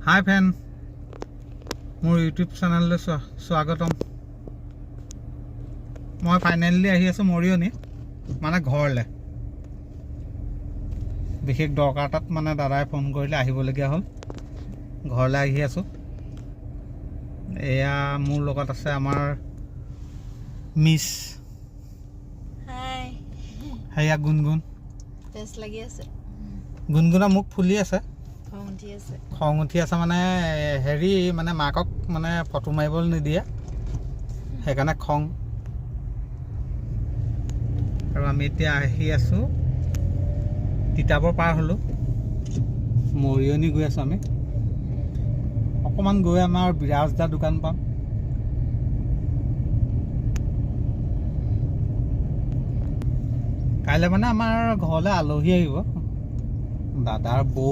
হাই friend, মোৰ YouTube চেনেললৈ স্বাগতম। মই ফাইনেলি আহি আছোঁ মৰিয়নি, মানে ঘৰলৈ। বিশেষ দৰকাৰ এটাত মানে দাদাই ফোন কৰিলে আহিবলগীয়া হ'ল। ঘৰলৈ আহি আছোঁ। এয়া মোৰ লগত আছে আমাৰ মিছ। হাই, সেয়া গুণগুণ। টেষ্ট লাগি আছে। গুণগুণৰ মুখ ফুলি আছে, খং উঠি আছে। খং উঠি আছে মানে হেৰি মানে মাকক মানে ফটো মাৰিবলৈ নিদিয়ে, সেইকাৰণে খং। আৰু আমি এতিয়া আহি আছোঁ তিতাবৰ পাৰ হ'লোঁ, মৰিয়নি গৈ আছোঁ আমি। অকণমান গৈ আমাৰ বিৰাজ দা দোকান পাম। কাইলৈ মানে আমাৰ ঘৰলৈ আলহী আহিব, দাদাৰ বৌ।